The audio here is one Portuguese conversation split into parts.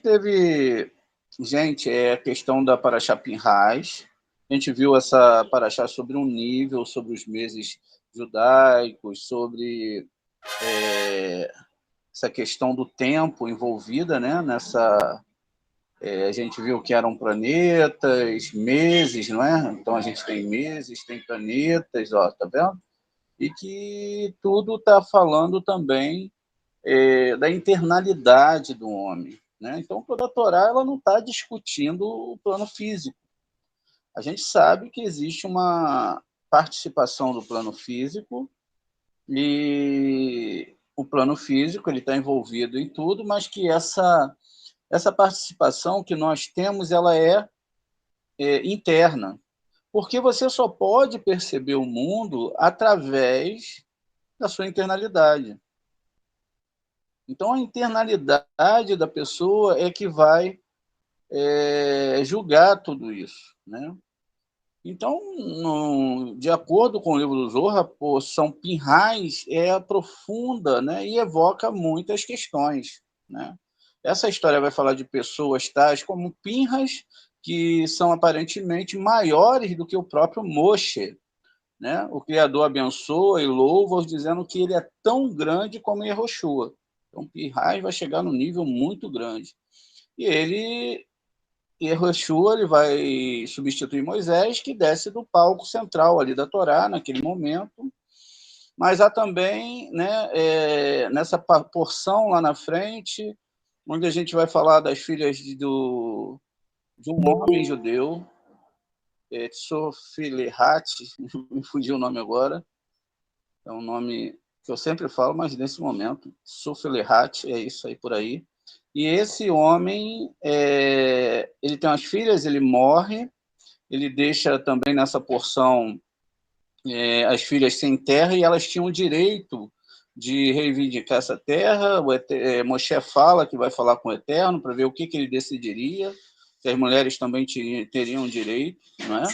Teve, gente, a questão da Paraxá Pinhais. A gente viu essa Paraxá sobre um nível, sobre os meses judaicos, sobre essa questão do tempo envolvida, né? A gente viu que eram planetas, meses, não é? Então a gente tem meses, tem planetas, ó, tá vendo? E que tudo está falando também da internalidade do homem, né? Então toda a Torá ela não está discutindo o plano físico. A gente sabe que existe uma participação do plano físico e o plano físico ele está envolvido em tudo, mas que essa participação que nós temos ela é interna, porque você só pode perceber o mundo através da sua internalidade. Então, a internalidade da pessoa é que vai julgar tudo isso, né? Então, de acordo com o livro do Zohar, a porção Pinhais aprofunda, né, e evoca muitas questões, né? Essa história vai falar de pessoas tais como Pinhas, que são aparentemente maiores do que o próprio Moshe, né? O Criador abençoa e louva, dizendo que ele é tão grande como Yehoshua. Então, Pinhais vai chegar num nível muito grande. E Yehoshua ele vai substituir Moisés, que desce do palco central ali da Torá, naquele momento. Mas há também, né, nessa porção lá na frente, onde a gente vai falar das filhas de um homem judeu, Tsofilehat, me fugiu o nome agora, é um nome que eu sempre falo, mas nesse momento, Tsofilehat, é isso aí por aí. E esse homem, ele tem umas filhas, ele morre, ele deixa também nessa porção as filhas sem terra, e elas tinham o direito de reivindicar essa terra. Moshe fala que vai falar com o Eterno para ver o que ele decidiria, se as mulheres também teriam direito, não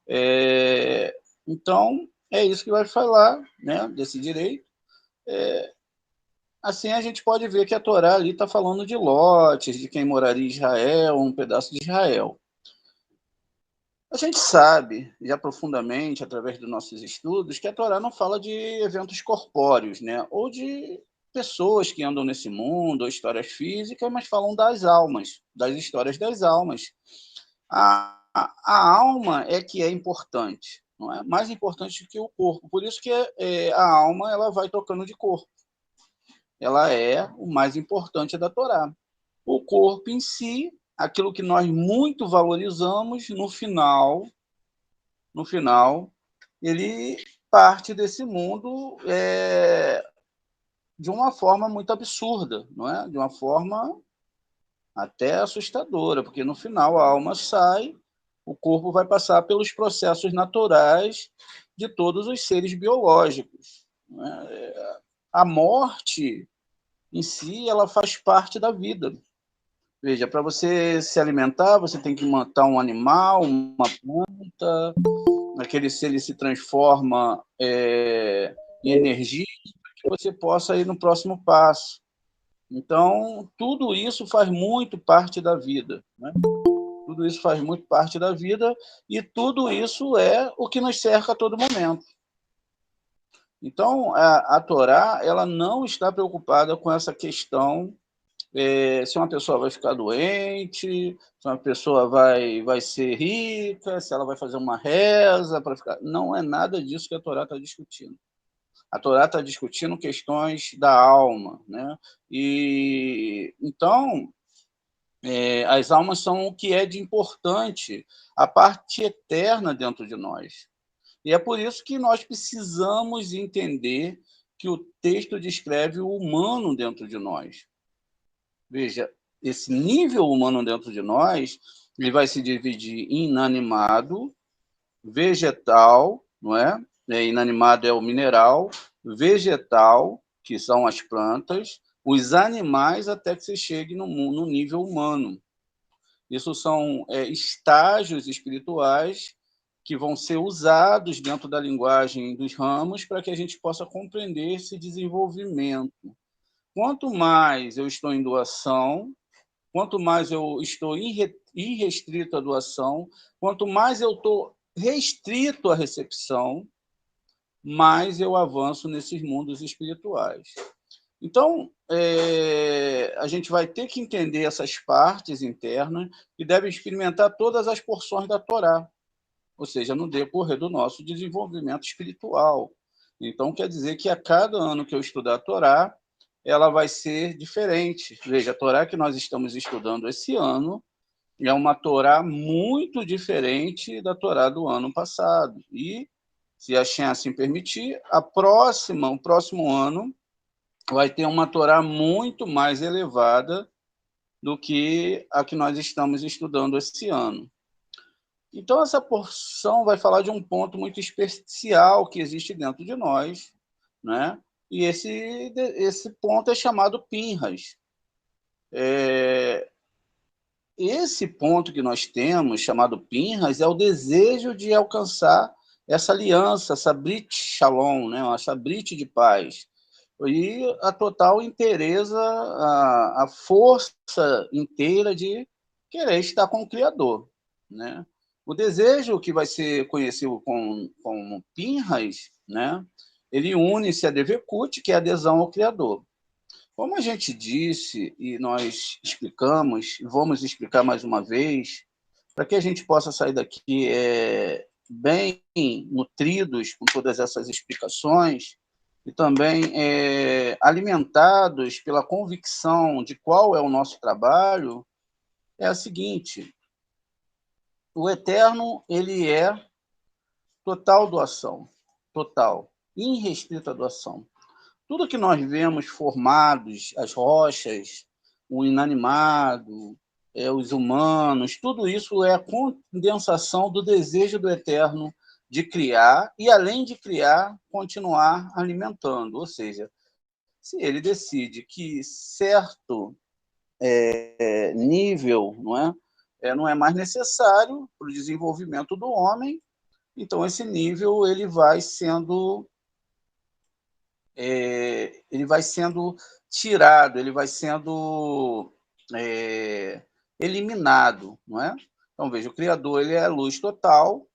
é? Então, é isso que vai falar, né, desse direito. Assim, a gente pode ver que a Torá ali está falando de lotes, de quem moraria em Israel, um pedaço de Israel. A gente sabe, já profundamente, através dos nossos estudos, que a Torá não fala de eventos corpóreos, né? Ou de pessoas que andam nesse mundo, ou histórias físicas, mas falam das almas, das histórias das almas. A alma é que é importante, não é? Mais importante que o corpo. Por isso que a alma ela vai trocando de corpo. Ela é o mais importante da Torá. O corpo em si, aquilo que nós muito valorizamos, no final, ele parte desse mundo de uma forma muito absurda, não é? De uma forma até assustadora, porque no final a alma sai, o corpo vai passar pelos processos naturais de todos os seres biológicos, não é? A morte em si, ela faz parte da vida. Veja, para você se alimentar, você tem que matar um animal, uma planta, aquele ser ele se transforma em energia para que você possa ir no próximo passo. Então, tudo isso faz muito parte da vida, né? Tudo isso faz muito parte da vida e tudo isso é o que nos cerca a todo momento. Então, a Torá ela não está preocupada com essa questão se uma pessoa vai ficar doente, se uma pessoa vai ser rica, se ela vai fazer uma reza para ficar. Não é nada disso que a Torá está discutindo. A Torá está discutindo questões da alma, né? E então as almas são o que é de importante, a parte eterna dentro de nós. E é por isso que nós precisamos entender que o texto descreve o humano dentro de nós. Veja, esse nível humano dentro de nós, ele vai se dividir em inanimado, vegetal, não é? Inanimado é o mineral, vegetal, que são as plantas, os animais, até que você chegue no nível humano. Isso são estágios espirituais que vão ser usados dentro da linguagem dos ramos para que a gente possa compreender esse desenvolvimento. Quanto mais eu estou em doação, quanto mais eu estou irrestrito à doação, quanto mais eu estou restrito à recepção, mais eu avanço nesses mundos espirituais. Então, a gente vai ter que entender essas partes internas e deve experimentar todas as porções da Torá, ou seja, no decorrer do nosso desenvolvimento espiritual. Então, quer dizer que a cada ano que eu estudar a Torá, ela vai ser diferente. Veja, a Torá que nós estamos estudando esse ano é uma Torá muito diferente da Torá do ano passado. E, se a Shem assim permitir, o próximo ano vai ter uma Torá muito mais elevada do que a que nós estamos estudando esse ano. Então, essa porção vai falar de um ponto muito especial que existe dentro de nós, né? E esse ponto é chamado Pinhas. Esse ponto que nós temos, chamado Pinhas, é o desejo de alcançar essa aliança, essa Brit Shalom, né? Essa Brit de paz. E a total inteireza, a força inteira de querer estar com o Criador, né? O desejo que vai ser conhecido como Pinhas, né? Ele une-se a Devekut, que é a adesão ao Criador. Como a gente disse e nós explicamos, vamos explicar mais uma vez, para que a gente possa sair daqui bem nutridos com todas essas explicações e também alimentados pela convicção de qual é o nosso trabalho, é a seguinte: o Eterno, ele é total doação, total, irrestrita doação. Tudo que nós vemos formados, as rochas, o inanimado, os humanos, tudo isso é a condensação do desejo do Eterno de criar e, além de criar, continuar alimentando. Ou seja, se ele decide que certo nível não é mais necessário para o desenvolvimento do homem, então esse nível ele vai sendo tirado, ele vai sendo eliminado, não é? Então, veja, o Criador ele é luz total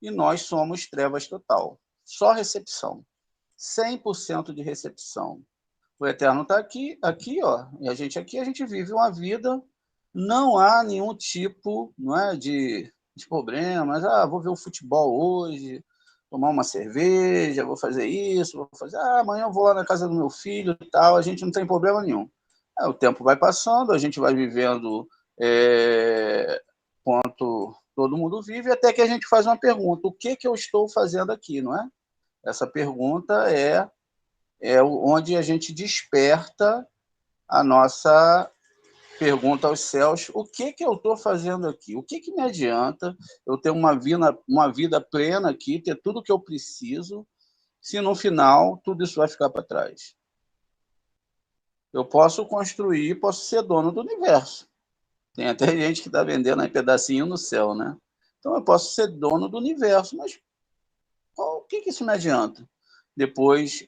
e nós somos trevas total. Só recepção. 100% de recepção. O Eterno está aqui, ó, e a gente vive uma vida, não há nenhum tipo, não é, de problemas. Vou ver o futebol hoje, tomar uma cerveja, vou fazer isso, vou fazer. Amanhã eu vou lá na casa do meu filho e tal. A gente não tem problema nenhum. O tempo vai passando, a gente vai vivendo quanto todo mundo vive, até que a gente faz uma pergunta: o que eu estou fazendo aqui, não é? Essa pergunta é onde a gente desperta a nossa pergunta aos céus: o que eu estou fazendo aqui? O que me adianta eu ter uma vida plena aqui, ter tudo o que eu preciso, se no final tudo isso vai ficar para trás? Eu posso construir, posso ser dono do universo. Tem até gente que está vendendo aí pedacinho no céu, né? Então eu posso ser dono do universo, mas o que isso me adianta? Depois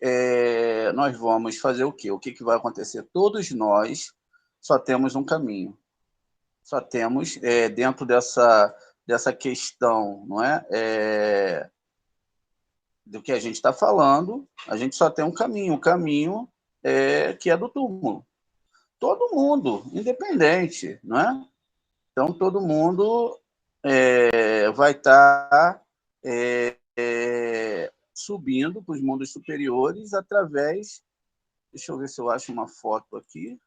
nós vamos fazer o quê? O que vai acontecer? Todos nós só temos um caminho. Só temos, dentro dessa questão, não é? Do que a gente está falando, a gente só tem um caminho. O caminho que é do túmulo. Todo mundo, independente, não é? Então, todo mundo vai estar subindo para os mundos superiores através... Deixa eu ver se eu acho uma foto aqui.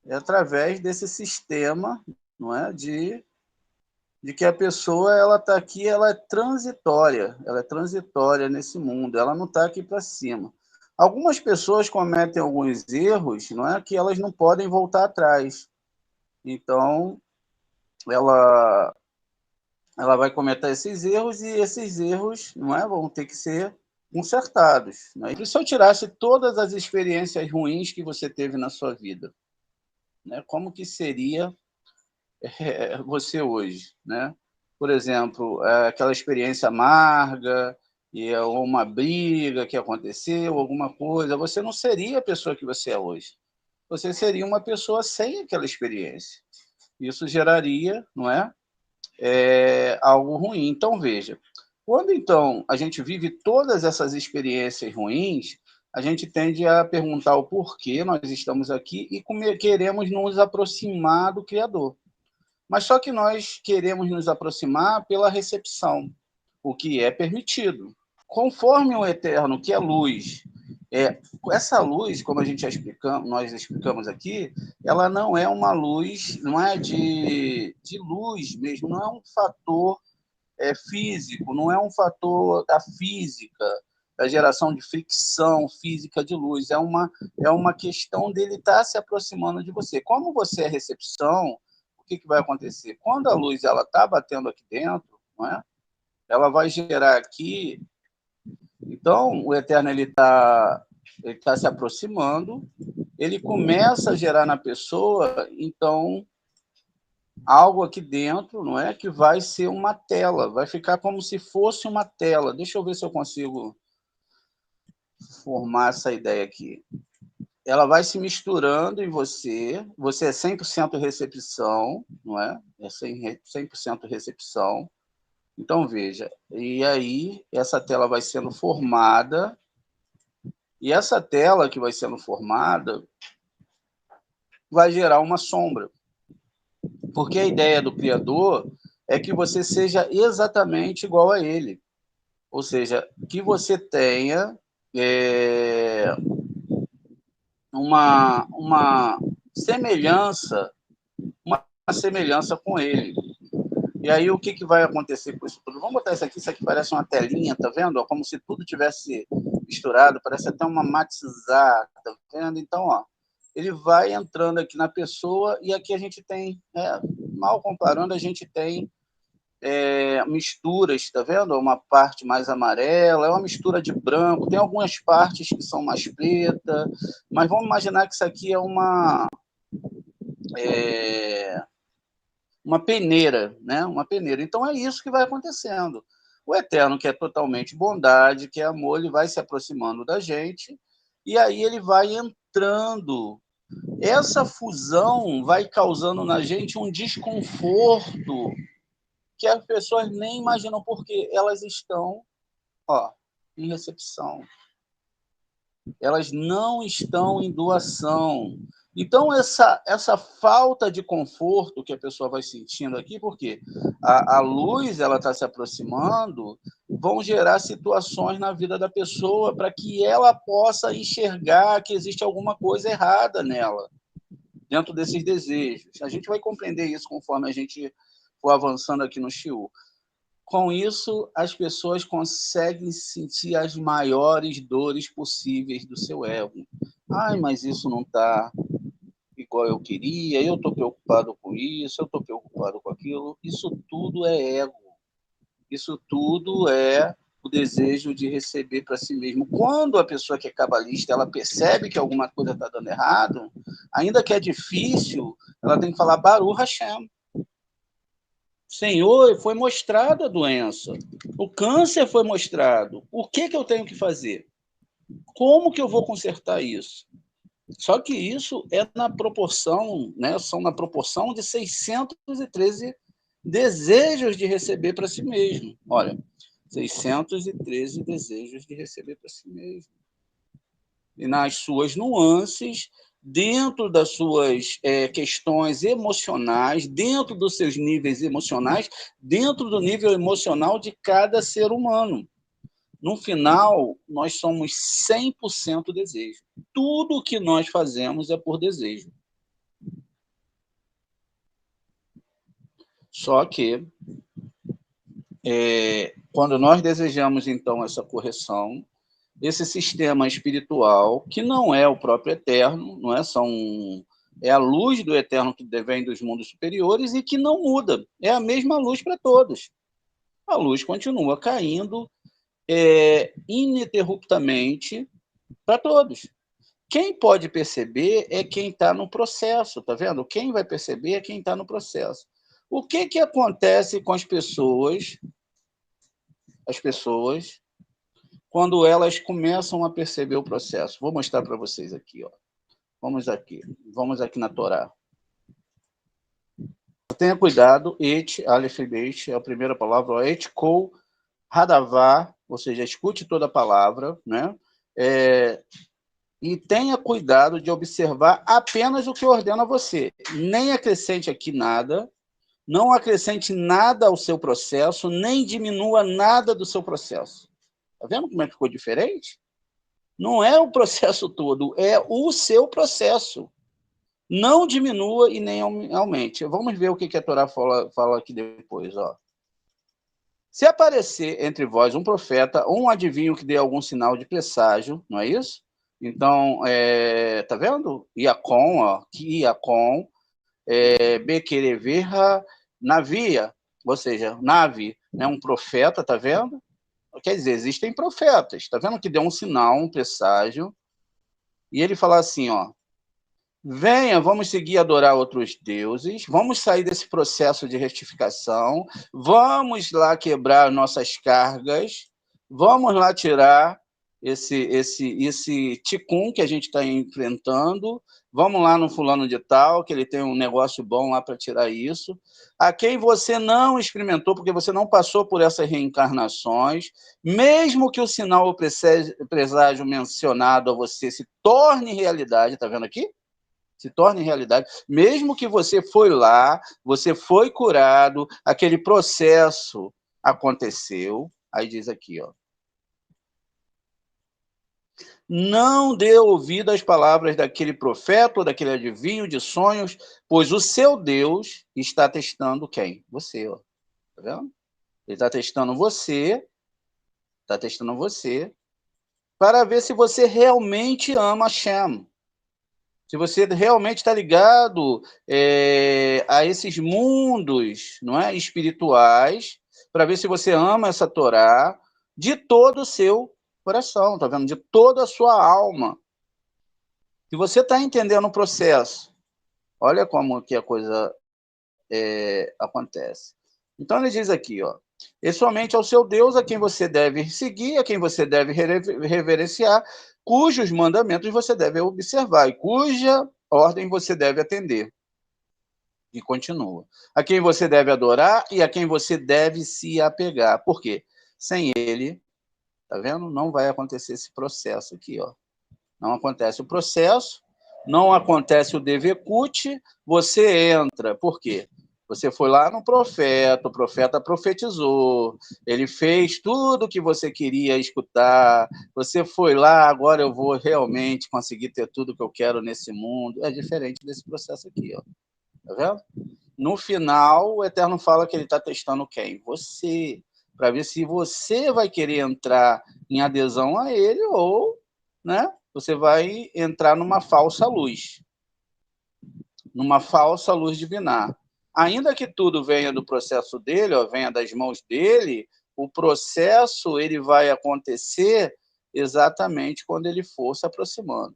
Através desse sistema, não é, de que a pessoa ela está aqui, ela é transitória nesse mundo, ela não está aqui para cima. Algumas pessoas cometem alguns erros, não é, que elas não podem voltar atrás. Então, ela vai cometer esses erros e esses erros, não é, vão ter que ser consertados. Não é? E se eu tirasse todas as experiências ruins que você teve na sua vida, né, como que seria você hoje, né? por exemplo, aquela experiência amarga, ou uma briga que aconteceu, alguma coisa, você não seria a pessoa que você é hoje. Você seria uma pessoa sem aquela experiência. Isso geraria, não é? Algo ruim. Então, veja, quando então a gente vive todas essas experiências ruins, a gente tende a perguntar o porquê nós estamos aqui e como queremos nos aproximar do Criador. Mas só que nós queremos nos aproximar pela recepção, o que é permitido. Conforme o Eterno, que é luz, essa luz, como a gente já nós explicamos aqui, ela não é uma luz, não é de luz mesmo, não é um fator físico, não é um fator da física, da geração de fricção física de luz, é uma questão dele estar se aproximando de você. Como você é recepção, o que vai acontecer? Quando a luz está batendo aqui dentro, não é? Ela vai gerar aqui. Então, o Eterno ele tá se aproximando, ele começa a gerar na pessoa, então, algo aqui dentro, não é? Que vai ser uma tela, vai ficar como se fosse uma tela. Deixa eu ver se eu consigo formar essa ideia aqui. Ela vai se misturando em você é 100% recepção, não é? É 100% recepção. Então, veja, e aí essa tela vai sendo formada, e essa tela que vai sendo formada vai gerar uma sombra. Porque a ideia do Criador é que você seja exatamente igual a ele. Ou seja, que você tenha uma semelhança com ele. E aí o que vai acontecer com isso tudo? Vamos botar isso aqui parece uma telinha, tá vendo? Como se tudo tivesse misturado, parece até uma matizada, tá vendo? Então, ó, ele vai entrando aqui na pessoa e aqui a gente tem, mal comparando, a gente tem misturas, tá vendo? Uma parte mais amarela, é uma mistura de branco, tem algumas partes que são mais preta, mas vamos imaginar que isso aqui é uma peneira, né? Uma peneira. Então é isso que vai acontecendo. O Eterno, que é totalmente bondade, que é amor, ele vai se aproximando da gente e aí ele vai entrando. Essa fusão vai causando na gente um desconforto que as pessoas nem imaginam, porque elas estão, em recepção. Elas não estão em doação. Então, essa falta de conforto que a pessoa vai sentindo aqui, porque a luz ela está se aproximando, vão gerar situações na vida da pessoa para que ela possa enxergar que existe alguma coisa errada nela, dentro desses desejos. A gente vai compreender isso conforme a gente for avançando aqui no Shiur. Com isso, as pessoas conseguem sentir as maiores dores possíveis do seu ego. Ai, mas isso não está igual eu queria, eu estou preocupado com isso, eu estou preocupado com aquilo. Isso tudo é ego. Isso tudo é o desejo de receber para si mesmo. Quando a pessoa que é cabalista, ela percebe que alguma coisa está dando errado, ainda que é difícil, ela tem que falar Baruch Hashem. Senhor, foi mostrada a doença. O câncer foi mostrado. O que eu tenho que fazer? Como que eu vou consertar isso? Só que isso é na proporção, né? São na proporção de 613 desejos de receber para si mesmo. Olha, 613 desejos de receber para si mesmo. E nas suas nuances, dentro das suas questões emocionais, dentro dos seus níveis emocionais, dentro do nível emocional de cada ser humano. No final, nós somos 100% desejo. Tudo que nós fazemos é por desejo. Só que, quando nós desejamos, então, essa correção, esse sistema espiritual, que não é o próprio Eterno, não é? É a luz do Eterno que vem dos mundos superiores e que não muda. É a mesma luz para todos. A luz continua caindo ininterruptamente para todos. Quem pode perceber é quem está no processo, tá vendo? Quem vai perceber é quem está no processo. O que acontece com as pessoas, quando elas começam a perceber o processo? Vou mostrar para vocês aqui, ó. Vamos aqui na Torá. Tenha cuidado, Aleph Beit, é a primeira palavra, et kol hadavá, ou seja, escute toda a palavra, né? E tenha cuidado de observar apenas o que ordena você. Nem acrescente aqui nada, não acrescente nada ao seu processo, nem diminua nada do seu processo. Está vendo como é que ficou diferente? Não é o processo todo, é o seu processo. Não diminua e nem aumente. Vamos ver o que a Torá fala aqui depois. Ó. Se aparecer entre vós um profeta ou um adivinho que dê algum sinal de presságio, não é isso? Então, tá vendo? Iacom, ó, que Iacom, Bequereverra, navia, ou seja, nave, né, um profeta, tá vendo? Quer dizer, existem profetas, tá vendo que deu um sinal, um presságio, e ele fala assim, ó, venha, vamos seguir adorar outros deuses, vamos sair desse processo de retificação, vamos lá quebrar nossas cargas, vamos lá tirar esse ticum que a gente está enfrentando, vamos lá no fulano de tal, que ele tem um negócio bom lá para tirar isso, a quem você não experimentou, porque você não passou por essas reencarnações, mesmo que o sinal ou presságio mencionado a você se torne realidade, está vendo aqui? Se torne realidade, mesmo que você foi lá, você foi curado, aquele processo aconteceu, aí diz aqui, ó, não dê ouvido às palavras daquele profeta ou daquele adivinho de sonhos, pois o seu Deus está testando quem? Você, ó. Tá vendo? Ele está testando você para ver se você realmente ama Hashem. Se você realmente está ligado a esses mundos, não é, espirituais, para ver se você ama essa Torá de todo o seu coração, tá vendo? De toda a sua alma. Se você está entendendo o processo, olha como que a coisa acontece. Então ele diz aqui, ó, e somente ao seu Deus a quem você deve seguir, a quem você deve reverenciar, cujos mandamentos você deve observar e cuja ordem você deve atender. E continua. A quem você deve adorar e a quem você deve se apegar. Por quê? Sem ele, tá vendo? Não vai acontecer esse processo aqui, ó. Não acontece o processo, não acontece o devekut, você entra. Por quê? Você foi lá no profeta, o profeta profetizou, ele fez tudo o que você queria escutar, você foi lá, agora eu vou realmente conseguir ter tudo que eu quero nesse mundo. É diferente desse processo aqui, ó. Tá vendo? No final, o Eterno fala que ele está testando quem? Você, para ver se você vai querer entrar em adesão a ele ou, né, você vai entrar numa falsa luz divinar. Ainda que tudo venha do processo dele, ó, venha das mãos dele, o processo ele vai acontecer exatamente quando ele for se aproximando.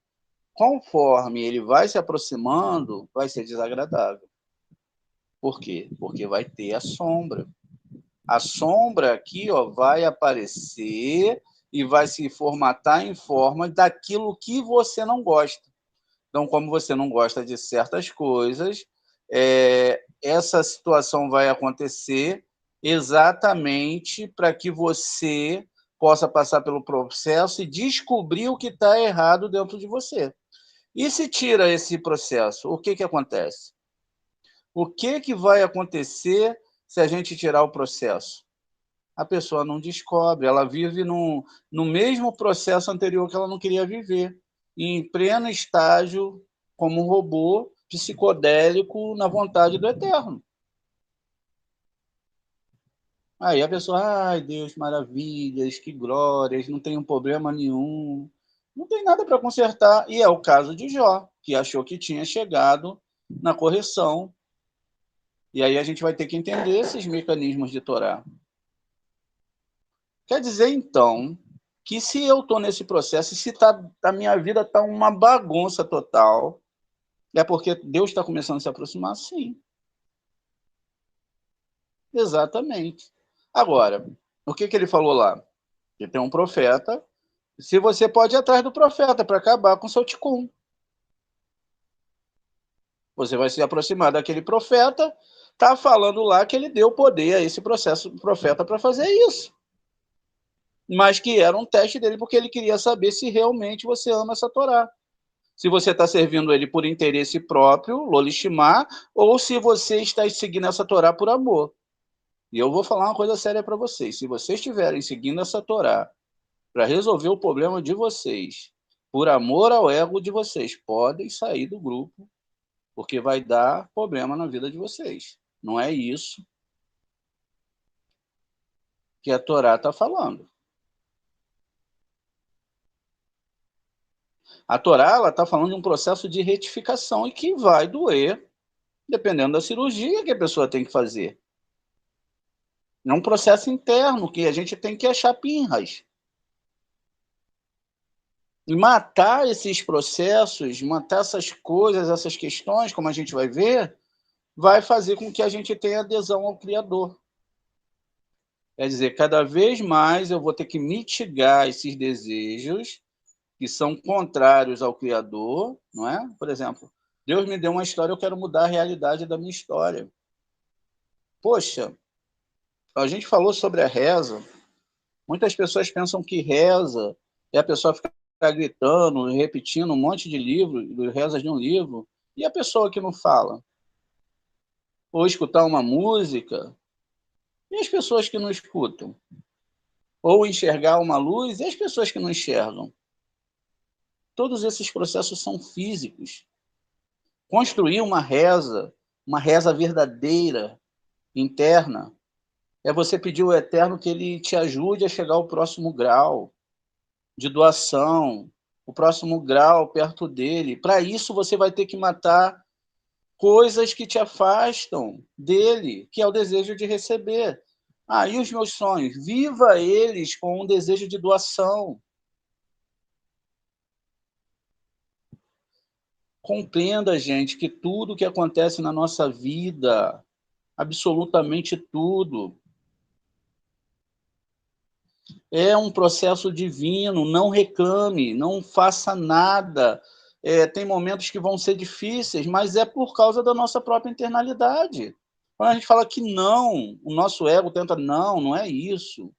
Conforme ele vai se aproximando, vai ser desagradável. Por quê? Porque vai ter a sombra. A sombra aqui, ó, vai aparecer e vai se formatar em forma daquilo que você não gosta. Então, como você não gosta de certas coisas, essa situação vai acontecer exatamente para que você possa passar pelo processo e descobrir o que está errado dentro de você. E se tira esse processo, o que acontece? O que vai acontecer se a gente tirar o processo? A pessoa não descobre, ela vive no mesmo processo anterior que ela não queria viver, em pleno estágio, como um robô psicodélico na vontade do Eterno. Aí a pessoa, ai Deus, maravilhas, que glórias, não tem um problema nenhum, não tem nada para consertar. E é o caso de Jó, que achou que tinha chegado na correção. E aí a gente vai ter que entender esses mecanismos de Torá. Quer dizer, então, que se eu estou nesse processo, se a minha vida está uma bagunça total, é porque Deus está começando a se aproximar, sim. Exatamente. Agora, o que ele falou lá? Que tem um profeta, se você pode ir atrás do profeta para acabar com o seu ticum. Você vai se aproximar daquele profeta, está falando lá que ele deu poder a esse processo profeta para fazer isso. Mas que era um teste dele, porque ele queria saber se realmente você ama essa Torá. Se você está servindo ele por interesse próprio, lolishimá, ou se você está seguindo essa Torá por amor. E eu vou falar uma coisa séria para vocês. Se vocês estiverem seguindo essa Torá para resolver o problema de vocês, por amor ao ego de vocês, podem sair do grupo, porque vai dar problema na vida de vocês. Não é isso que a Torá está falando. A Torá está falando de um processo de retificação e que vai doer, dependendo da cirurgia que a pessoa tem que fazer. É um processo interno que a gente tem que achar pinras. E matar esses processos, matar essas coisas, essas questões, como a gente vai ver, vai fazer com que a gente tenha adesão ao Criador. Quer dizer, cada vez mais eu vou ter que mitigar esses desejos que são contrários ao Criador, não é? Por exemplo, Deus me deu uma história, eu quero mudar a realidade da minha história. Poxa, a gente falou sobre a reza. Muitas pessoas pensam que reza é a pessoa ficar gritando, repetindo um monte de livro, rezas de um livro, e a pessoa que não fala? Ou escutar uma música, e as pessoas que não escutam? Ou enxergar uma luz, e as pessoas que não enxergam? Todos esses processos são físicos. Construir uma reza verdadeira, interna, é você pedir ao Eterno que ele te ajude a chegar ao próximo grau de doação, o próximo grau perto dele. Para isso, você vai ter que matar coisas que te afastam dele, que é o desejo de receber. E os meus sonhos? Viva eles com um desejo de doação. Compreenda, gente, que tudo que acontece na nossa vida, absolutamente tudo, é um processo divino. Não reclame, não faça nada. Tem momentos que vão ser difíceis, mas é por causa da nossa própria internalidade. Quando a gente fala que não, o nosso ego tenta, não é isso.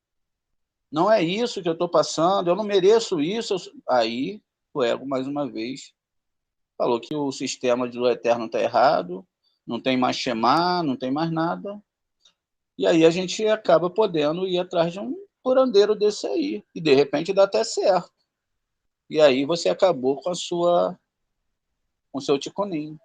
Não é isso que eu estou passando, eu não mereço isso. Aí o ego, mais uma vez, falou que o sistema do Eterno está errado, não tem mais Shema, não tem mais nada. E aí a gente acaba podendo ir atrás de um curandeiro desse aí, e de repente dá até certo. E aí você acabou com o seu ticoninho.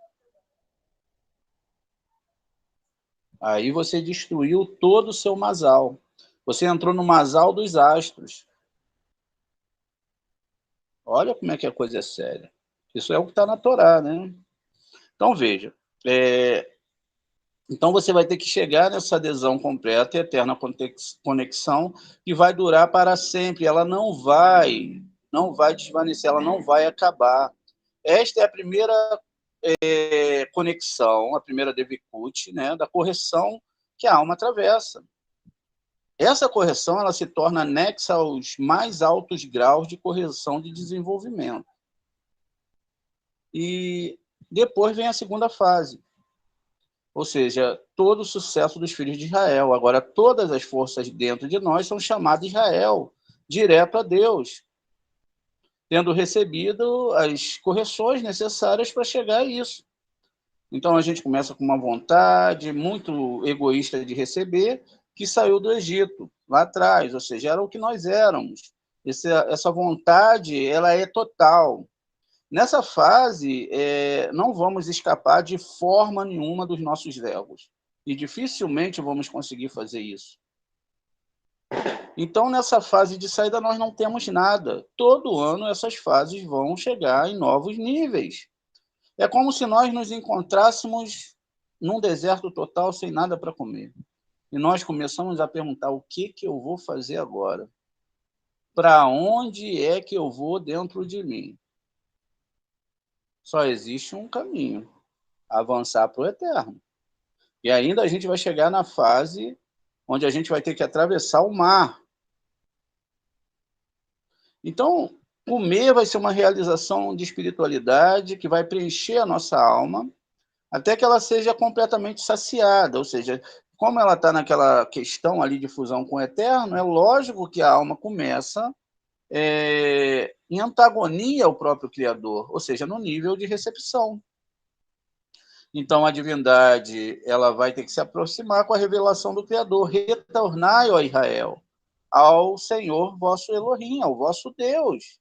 Aí você destruiu todo o seu masal. Você entrou no masal dos astros. Olha como é que a coisa é séria. Isso é o que está na Torá, né? Então, veja. Então, você vai ter que chegar nessa adesão completa e eterna conexão que vai durar para sempre. Ela não vai desvanecer, ela não vai acabar. Esta é a primeira conexão, a primeira Devikut, né, da correção que a alma atravessa. Essa correção ela se torna anexa aos mais altos graus de correção de desenvolvimento. E depois vem a segunda fase, ou seja, todo o sucesso dos filhos de Israel. Agora, todas as forças dentro de nós são chamadas Israel, direto a Deus, tendo recebido as correções necessárias para chegar a isso. Então, a gente começa com uma vontade muito egoísta de receber, que saiu do Egito, lá atrás, ou seja, era o que nós éramos. Essa vontade, ela é total. Nessa fase, não vamos escapar de forma nenhuma dos nossos egos. E dificilmente vamos conseguir fazer isso. Então, nessa fase de saída, nós não temos nada. Todo ano, essas fases vão chegar em novos níveis. É como se nós nos encontrássemos num deserto total, sem nada para comer. E nós começamos a perguntar, o que eu vou fazer agora? Para onde é que eu vou dentro de mim? Só existe um caminho, avançar para o eterno. E ainda a gente vai chegar na fase onde a gente vai ter que atravessar o mar. Então, comer vai ser uma realização de espiritualidade que vai preencher a nossa alma até que ela seja completamente saciada, ou seja, como ela está naquela questão ali de fusão com o eterno, é lógico que a alma começa em antagonia ao próprio Criador, ou seja, no nível de recepção. Então, a divindade ela vai ter que se aproximar com a revelação do Criador. Retornai, ó Israel, ao Senhor vosso Elohim, ao vosso Deus,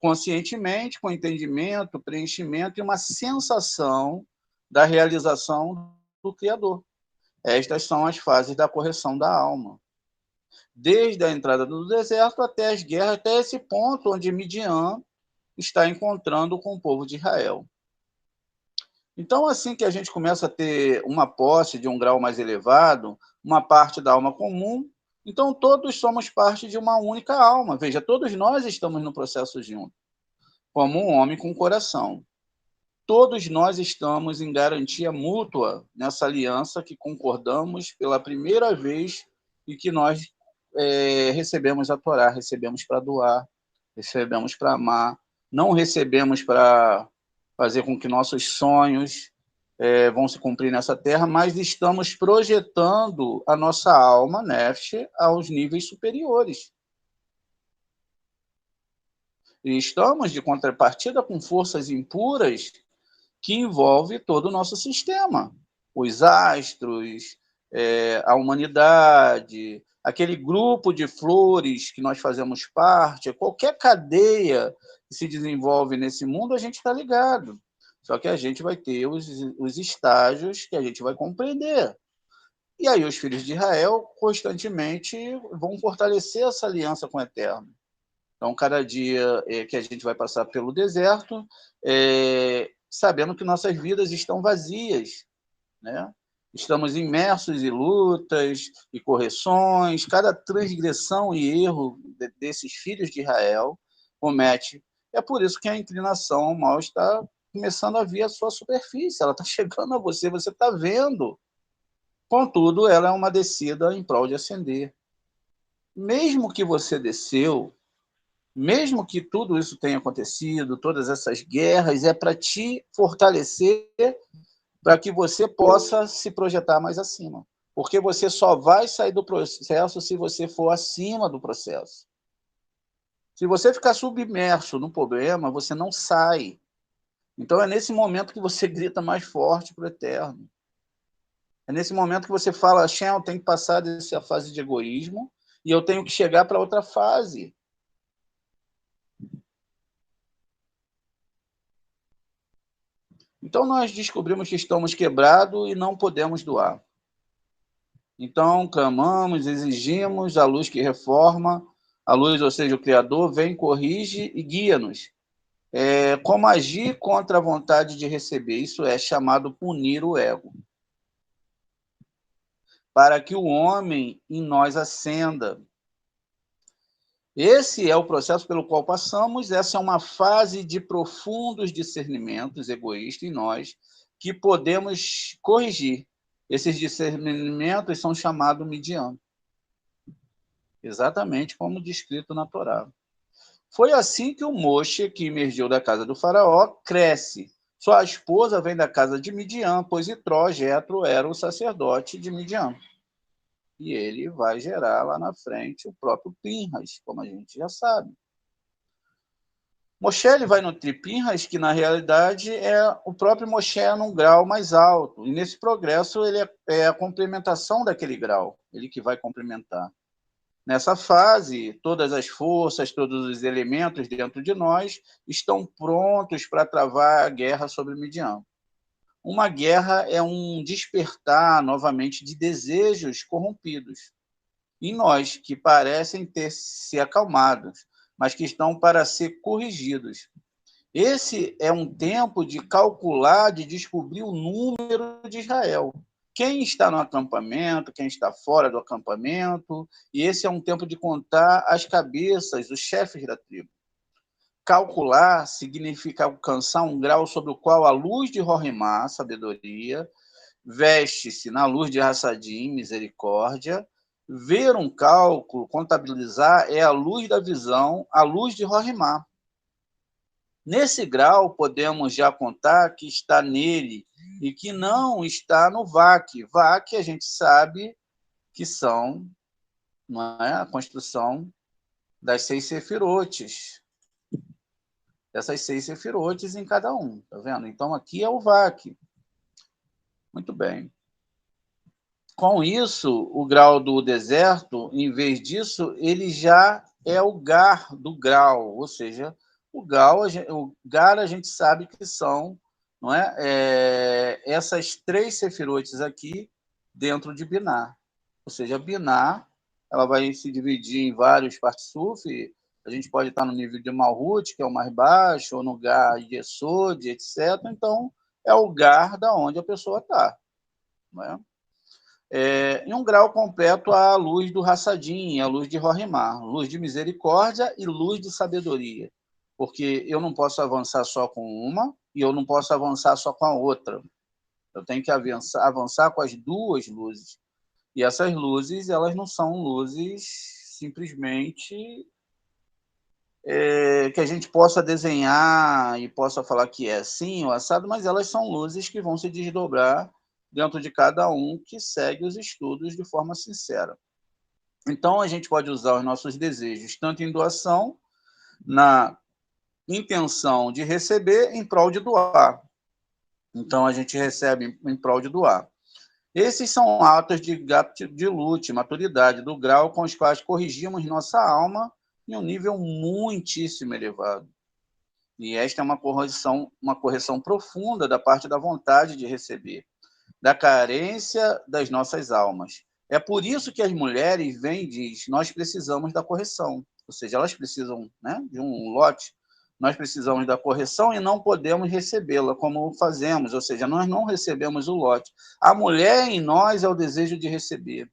conscientemente, com entendimento, preenchimento e uma sensação da realização do Criador. Estas são as fases da correção da alma. Desde a entrada do deserto até as guerras, até esse ponto onde Midian está encontrando com o povo de Israel. Então, assim que a gente começa a ter uma posse de um grau mais elevado, uma parte da alma comum, então todos somos parte de uma única alma. Veja, todos nós estamos no processo junto, como um homem com coração. Todos nós estamos em garantia mútua nessa aliança que concordamos pela primeira vez e que nós recebemos a Torá, recebemos para doar, recebemos para amar, não recebemos para fazer com que nossos sonhos vão se cumprir nessa terra, mas estamos projetando a nossa alma, Nefesh, aos níveis superiores. E estamos de contrapartida com forças impuras que envolve todo o nosso sistema. Os astros, a humanidade, aquele grupo de flores que nós fazemos parte, qualquer cadeia que se desenvolve nesse mundo, a gente está ligado. Só que a gente vai ter os estágios que a gente vai compreender. E aí os filhos de Israel constantemente vão fortalecer essa aliança com o Eterno. Então, cada dia que a gente vai passar pelo deserto, sabendo que nossas vidas estão vazias, né? Estamos imersos em lutas e correções, cada transgressão e erro desses filhos de Israel comete. É por isso que a inclinação ao mal está começando a vir à sua superfície, ela está chegando a você, você está vendo. Contudo, ela é uma descida em prol de ascender. Mesmo que você desceu, mesmo que tudo isso tenha acontecido, todas essas guerras, é para te fortalecer, para que você possa se projetar mais acima. Porque você só vai sair do processo se você for acima do processo. Se você ficar submerso no problema, você não sai. Então é nesse momento que você grita mais forte para o Eterno. É nesse momento que você fala, Shem, eu tenho que passar dessa fase de egoísmo e eu tenho que chegar para outra fase. Então, nós descobrimos que estamos quebrados e não podemos doar. Então, clamamos, exigimos a luz que reforma, a luz, ou seja, o Criador, vem, corrige e guia-nos. Como agir contra a vontade de receber, isso é chamado punir o ego. Para que o homem em nós ascenda. Esse é o processo pelo qual passamos, essa é uma fase de profundos discernimentos egoístas em nós, que podemos corrigir. Esses discernimentos são chamados Midian, exatamente como descrito na Torá. Foi assim que o Moshe, que emergiu da casa do faraó, cresce. Sua esposa vem da casa de Midian, pois Itró, Jetro, era o sacerdote de Midian. E ele vai gerar lá na frente o próprio Pinhas, como a gente já sabe. Moshe ele vai nutrir Pinhas, que na realidade é o próprio Moshe num grau mais alto. E nesse progresso ele é a complementação daquele grau, ele que vai complementar. Nessa fase, todas as forças, todos os elementos dentro de nós estão prontos para travar a guerra sobre Midian. Uma guerra é um despertar novamente de desejos corrompidos em nós, que parecem ter se acalmados, mas que estão para ser corrigidos. Esse é um tempo de calcular, de descobrir o número de Israel. Quem está no acampamento, quem está fora do acampamento, e esse é um tempo de contar as cabeças, os chefes da tribo. Calcular significa alcançar um grau sobre o qual a luz de Rorimá, sabedoria, veste-se na luz de Hassadim, misericórdia, ver um cálculo, contabilizar, é a luz da visão, a luz de Rohirrim. Nesse grau, podemos já contar que está nele e que não está no VAC. VAC, a gente sabe que são, não é, a construção das 6 sefirotes. Essas 6 sefirotes em cada um, tá vendo? Então, aqui é o VAC. Muito bem. Com isso, o grau do deserto, em vez disso, ele já é o gar do grau, ou seja, o gar a gente sabe que são, não é, essas 3 sefirotes aqui dentro de Binah. Ou seja, a Binah ela vai se dividir em vários Partsuf. A gente pode estar no nível de Malhut, que é o mais baixo, ou no gar de Yesod, etc. Então, é o gar da onde a pessoa está, não é? Em um grau completo a luz do Hassadim, a luz de Rohirrim, luz de misericórdia e luz de sabedoria, porque eu não posso avançar só com uma e eu não posso avançar só com a outra. Eu tenho que avançar com as duas luzes. E essas luzes, elas não são luzes simplesmente que a gente possa desenhar e possa falar que é assim ou assado, mas elas são luzes que vão se desdobrar dentro de cada um que segue os estudos de forma sincera. Então, a gente pode usar os nossos desejos, tanto em doação, na intenção de receber, em prol de doar. Então, a gente recebe em prol de doar. Esses são atos de lute, maturidade, do grau com os quais corrigimos nossa alma em um nível muitíssimo elevado. E esta é uma correção profunda da parte da vontade de receber, da carência das nossas almas. É por isso que as mulheres vêm e dizem, nós precisamos da correção. Ou seja, elas precisam, né, de um lote, nós precisamos da correção e não podemos recebê-la como fazemos, ou seja, nós não recebemos o lote. A mulher em nós é o desejo de receber.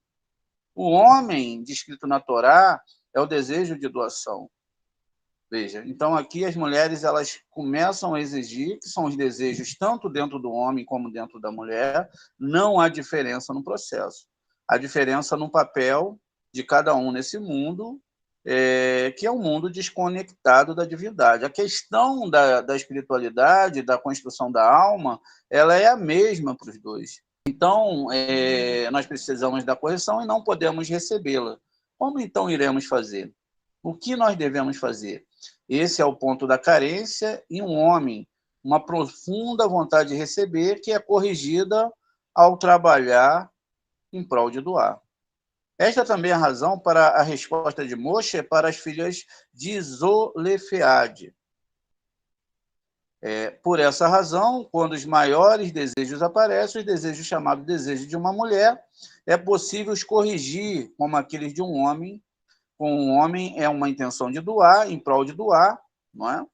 O homem, descrito na Torá, é o desejo de doação. Veja, então aqui as mulheres elas começam a exigir, que são os desejos tanto dentro do homem como dentro da mulher, não há diferença no processo. Há diferença no papel de cada um nesse mundo, que é um mundo desconectado da divindade. A questão da espiritualidade, da construção da alma, ela é a mesma para os dois. Então, nós precisamos da correção e não podemos recebê-la. Como então iremos fazer? O que nós devemos fazer? Esse é o ponto da carência em um homem, uma profunda vontade de receber que é corrigida ao trabalhar em prol de doar. Esta também é a razão para a resposta de Moshe para as filhas de Zolefeade. Por essa razão, quando os maiores desejos aparecem, os desejos chamados desejo de uma mulher, é possível os corrigir como aqueles de um homem. Com um homem é uma intenção de doar, em prol de doar, não é?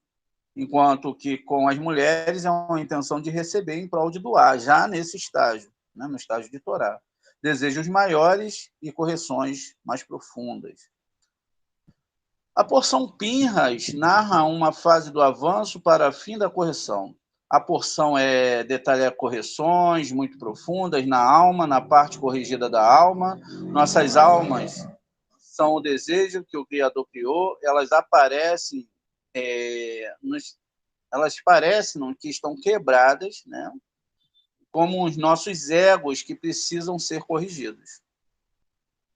Enquanto que com as mulheres é uma intenção de receber em prol de doar, já nesse estágio, né? No estágio de Torá. Desejos maiores e correções mais profundas. A porção Pinhas narra uma fase do avanço para fim da correção. A porção detalha correções muito profundas na alma, na parte corrigida da alma. Nossas almas são o desejo que o Criador criou, elas aparecem, elas parecem que estão quebradas, né? Como os nossos egos que precisam ser corrigidos.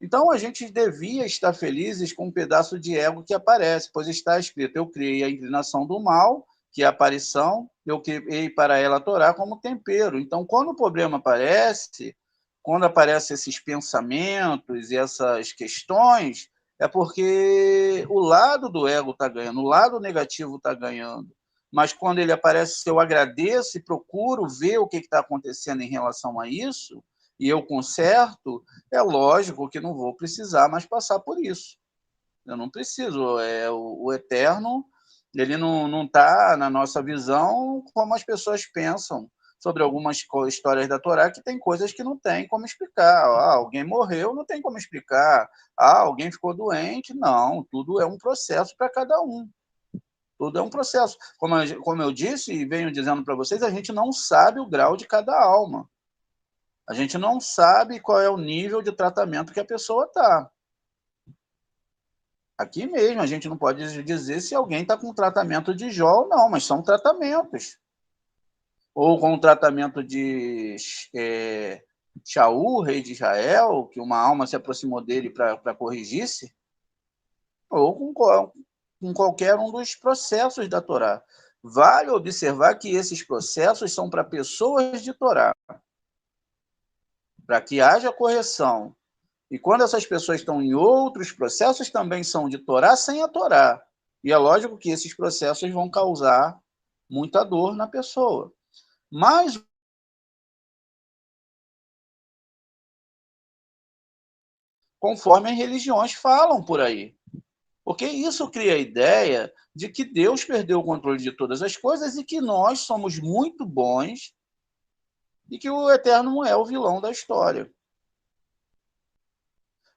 Então, a gente devia estar felizes com um pedaço de ego que aparece, pois está escrito, eu criei a inclinação do mal, que é a aparição, eu criei para ela a Torá como tempero. Então, quando o problema aparece, quando aparecem esses pensamentos e essas questões, é porque o lado do ego está ganhando, o lado negativo está ganhando. Mas quando ele aparece, se eu agradeço e procuro ver o que está acontecendo em relação a isso, e eu conserto, é lógico que não vou precisar mais passar por isso. Eu não preciso. O eterno, ele não está na nossa visão como as pessoas pensam sobre algumas histórias da Torá que tem coisas que não tem como explicar. Alguém morreu, não tem como explicar. Alguém ficou doente. Não, tudo é um processo para cada um. Tudo é um processo. Como eu disse e venho dizendo para vocês, a gente não sabe o grau de cada alma. A gente não sabe qual é o nível de tratamento que a pessoa está. Aqui mesmo, a gente não pode dizer se alguém está com tratamento de Jó ou não, mas são tratamentos. Ou com o tratamento de Shaul, rei de Israel, que uma alma se aproximou dele para corrigir-se, ou com qualquer um dos processos da Torá. Vale observar que esses processos são para pessoas de Torá, para que haja correção. E quando essas pessoas estão em outros processos, também são de Torá sem a Torá. E é lógico que esses processos vão causar muita dor na pessoa. Mas conforme as religiões falam por aí. Porque isso cria a ideia de que Deus perdeu o controle de todas as coisas e que nós somos muito bons e que o Eterno é o vilão da história.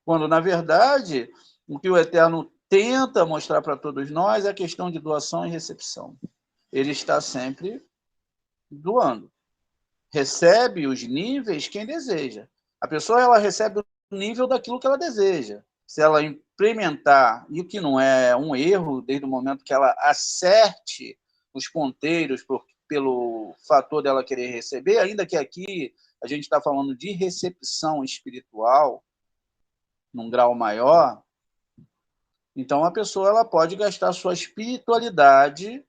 Quando, na verdade, o que o Eterno tenta mostrar para todos nós é a questão de doação e recepção. Ele está sempre doando. Recebe os níveis quem deseja. A pessoa ela recebe o nível daquilo que ela deseja. Se ela implementar, e o que não é um erro, desde o momento que ela acerte os ponteiros pelo fator dela querer receber, ainda que aqui a gente está falando de recepção espiritual, num grau maior, então a pessoa ela pode gastar sua espiritualidade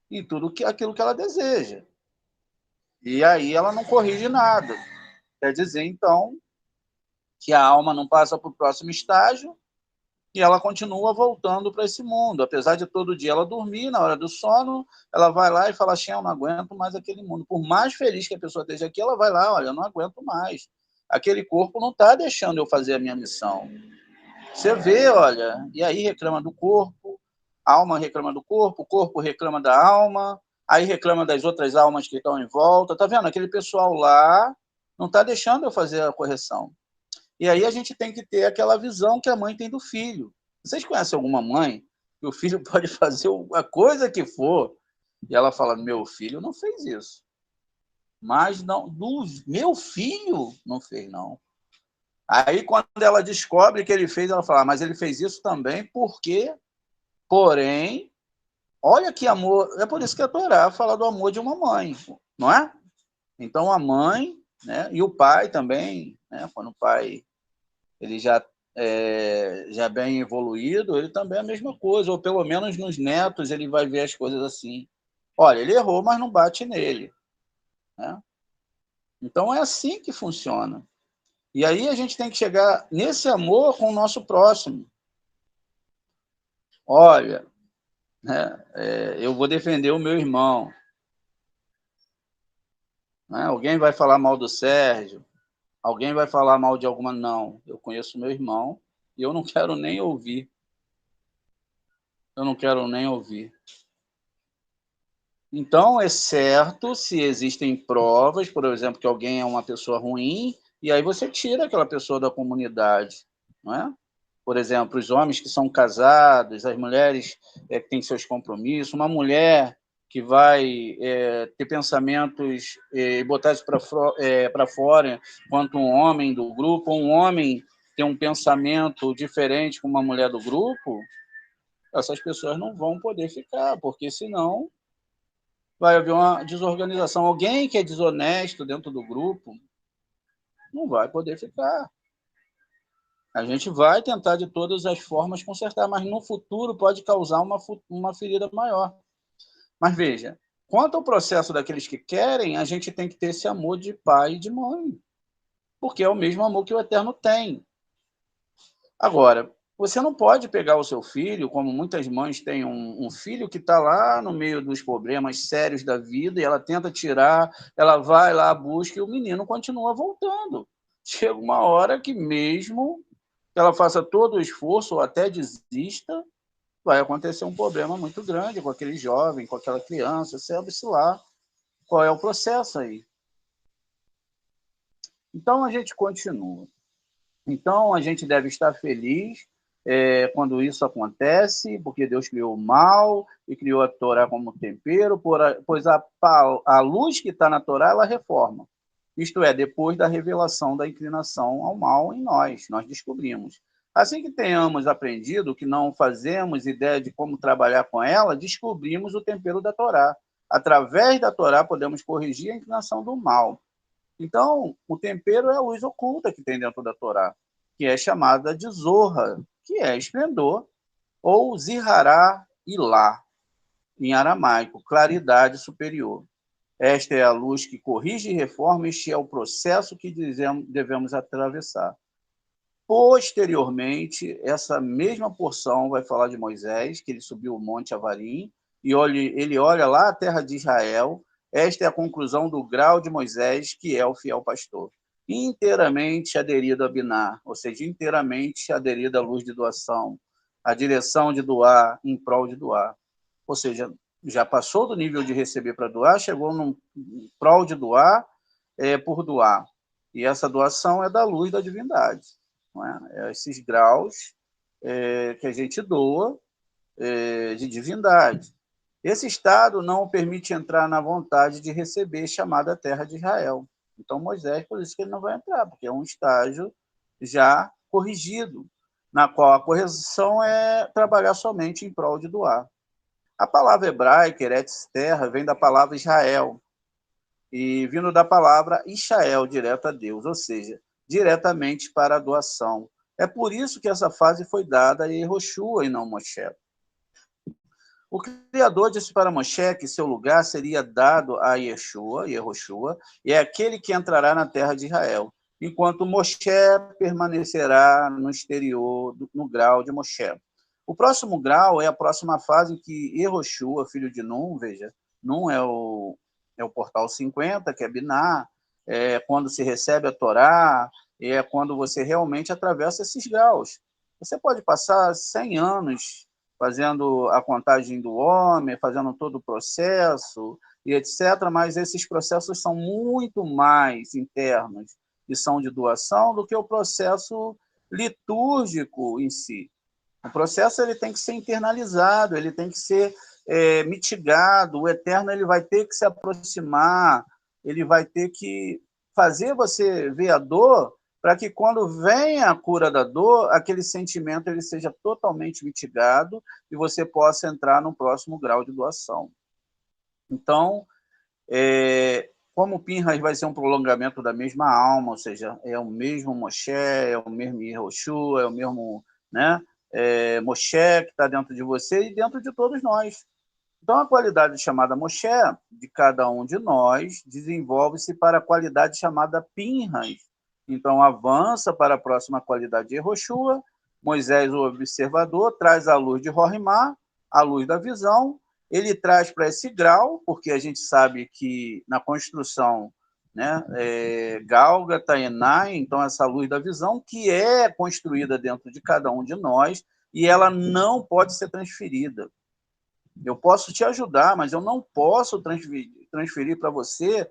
em tudo aquilo que ela deseja. E aí ela não corrige nada. Quer dizer, então, que a alma não passa para o próximo estágio e ela continua voltando para esse mundo. Apesar de todo dia ela dormir, na hora do sono, ela vai lá e fala, eu não aguento mais aquele mundo. Por mais feliz que a pessoa esteja aqui, ela vai lá, olha, eu não aguento mais. Aquele corpo não está deixando eu fazer a minha missão. Você vê, olha, e aí reclama do corpo, a alma reclama do corpo, o corpo reclama da alma, aí reclama das outras almas que estão em volta. Tá vendo? Aquele pessoal lá não está deixando eu fazer a correção. E aí a gente tem que ter aquela visão que a mãe tem do filho. Vocês conhecem alguma mãe que o filho pode fazer a coisa que for e ela fala, meu filho não fez isso. Mas não, meu filho não fez, não. Aí, quando ela descobre que ele fez, ela fala, mas ele fez isso também porque, porém, olha que amor. É por isso que a Torá fala do amor de uma mãe, não é? Então, a mãe, né, e o pai também, né, quando o pai ele já bem evoluído, ele também é a mesma coisa, ou pelo menos nos netos ele vai ver as coisas assim. Olha, ele errou, mas não bate nele. Né? Então, é assim que funciona. E aí a gente tem que chegar nesse amor com o nosso próximo. Olha, né, eu vou defender o meu irmão. Né? Alguém vai falar mal do Sérgio, alguém vai falar mal de alguma... Não, eu conheço o meu irmão e eu não quero nem ouvir. Eu não quero nem ouvir. Então, é certo se existem provas, por exemplo, que alguém é uma pessoa ruim, e aí você tira aquela pessoa da comunidade, não é? Por exemplo, os homens que são casados, as mulheres que têm seus compromissos, uma mulher que vai ter pensamentos e botar isso para fora, enquanto um homem do grupo, ou um homem tem um pensamento diferente com uma mulher do grupo, essas pessoas não vão poder ficar, porque senão vai haver uma desorganização. Alguém que é desonesto dentro do grupo não vai poder ficar. A gente vai tentar de todas as formas consertar, mas no futuro pode causar uma ferida maior. Mas veja, quanto ao processo daqueles que querem, a gente tem que ter esse amor de pai e de mãe, porque é o mesmo amor que o Eterno tem. Agora, você não pode pegar o seu filho, como muitas mães têm um filho que está lá no meio dos problemas sérios da vida e ela tenta tirar, ela vai lá, busca e o menino continua voltando. Chega uma hora que mesmo que ela faça todo o esforço ou até desista, vai acontecer um problema muito grande com aquele jovem, com aquela criança, sabe-se lá qual é o processo aí. Então, a gente continua. Então, a gente deve estar feliz quando isso acontece, porque Deus criou o mal e criou a Torá como tempero, pois a luz que está na Torá, ela reforma. isto é, depois da revelação da inclinação ao mal em nós descobrimos. Assim que tenhamos aprendido que não fazemos ideia de como trabalhar com ela, descobrimos o tempero da Torá. Através da Torá, podemos corrigir a inclinação do mal. Então, o tempero é a luz oculta que tem dentro da Torá, que é chamada de Zorra, que é esplendor, ou Zirará Ilá, em aramaico, claridade superior. Esta é a luz que corrige e reforma, este é o processo que devemos atravessar. Posteriormente, essa mesma porção vai falar de Moisés, que ele subiu o monte Avarim, e ele olha lá a terra de Israel. Esta é a conclusão do grau de Moisés, que é o fiel pastor. Inteiramente aderido a Biná, ou seja, inteiramente aderido à luz de doação, à direção de doar, em prol de doar. Ou seja, já passou do nível de receber para doar, chegou no prol de doar, por doar. E essa doação é da luz da divindade. Não é? Esses graus que a gente doa de divindade. Esse estado não permite entrar na vontade de receber, chamada terra de Israel. Então, Moisés, por isso que ele não vai entrar, porque é um estágio já corrigido, na qual a correção é trabalhar somente em prol de doar. A palavra hebraica, Eretz Terra, vem da palavra Israel, e vindo da palavra Ishael, direto a Deus, ou seja, diretamente para a doação. É por isso que essa fase foi dada a Yehoshua e não Moshe. O Criador disse para Moshe que seu lugar seria dado a Yehoshua, e é aquele que entrará na terra de Israel, enquanto Moshe permanecerá no exterior, no grau de Moshe. O próximo grau é a próxima fase em que Yehoshua, filho de Nun, veja, Nun é o portal 50, que é Biná, é quando se recebe a Torá, é quando você realmente atravessa esses graus. Você pode passar 100 anos fazendo a contagem do homem, fazendo todo o processo e etc., mas esses processos são muito mais internos e são de doação do que o processo litúrgico em si. O processo ele tem que ser internalizado, ele tem que ser mitigado, o eterno ele vai ter que se aproximar, ele vai ter que fazer você ver a dor para que quando venha a cura da dor, aquele sentimento ele seja totalmente mitigado e você possa entrar no próximo grau de doação. Então, como o Pinhas vai ser um prolongamento da mesma alma, ou seja, é o mesmo Moshe, é o mesmo Yehoshua, é o mesmo Moshe que está dentro de você e dentro de todos nós. Então, a qualidade chamada Moshe, de cada um de nós, desenvolve-se para a qualidade chamada Pinhas. Então, avança para a próxima qualidade de Yehoshua. Moisés, o observador, traz a luz de Rorimá, a luz da visão. Ele traz para esse grau, porque a gente sabe que na construção, né, Gálgata, Enai, então essa luz da visão, que é construída dentro de cada um de nós, e ela não pode ser transferida. Eu posso te ajudar, mas eu não posso transferir para você